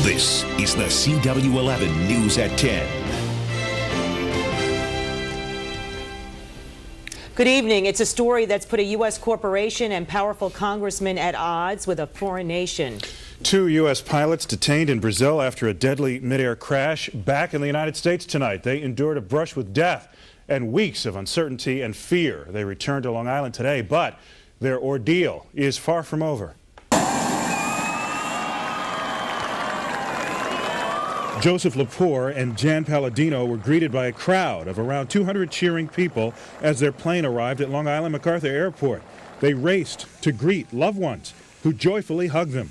This is the CW11 News at 10. Good evening. It's a story that's put a U.S. corporation and powerful congressman at odds with a foreign nation. 2 U.S. pilots detained in Brazil after a deadly midair crash back in the United States tonight. They endured a brush with death and weeks of uncertainty and fear. They returned to Long Island today, but their ordeal is far from over. Joseph Lepore and Jan Palladino were greeted by a crowd of around 200 cheering people as their plane arrived at Long Island MacArthur Airport. They raced to greet loved ones who joyfully hugged them.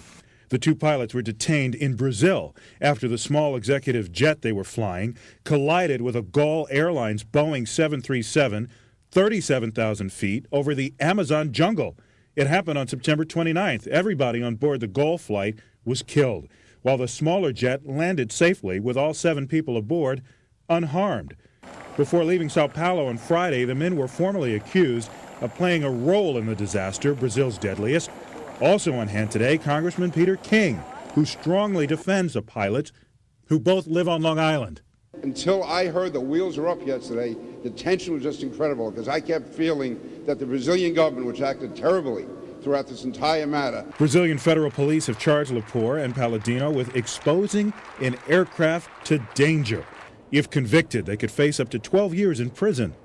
The 2 pilots were detained in Brazil after the small executive jet they were flying collided with a Gol Airlines Boeing 737, 37,000 feet over the Amazon jungle. It happened on September 29th. Everybody on board the Gol flight was killed, while the smaller jet landed safely with all 7 people aboard unharmed. Before leaving Sao Paulo on Friday, the men were formally accused of playing a role in the disaster, Brazil's deadliest. Also on hand today, Congressman Peter King, who strongly defends the pilots who both live on Long Island. Until I heard the wheels were up yesterday, the tension was just incredible because I kept feeling that the Brazilian government, which acted terribly throughout this entire matter. Brazilian federal police have charged Lepore and Palladino with exposing an aircraft to danger. If convicted, they could face up to 12 years in prison.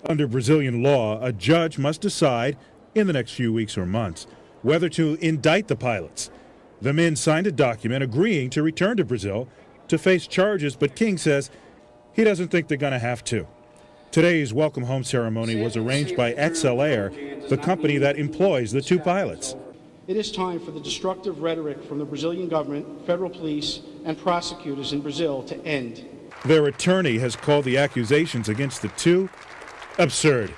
Under Brazilian law, a judge must decide in the next few weeks or months whether to indict the pilots. The men signed a document agreeing to return to Brazil to face charges, but King says he doesn't think they're going to have to. Today's welcome home ceremony was arranged by XL Air, the company that employs the 2 pilots. It is time for the destructive rhetoric from the Brazilian government, federal police, and prosecutors in Brazil to end. Their attorney has called the accusations against the 2 absurd.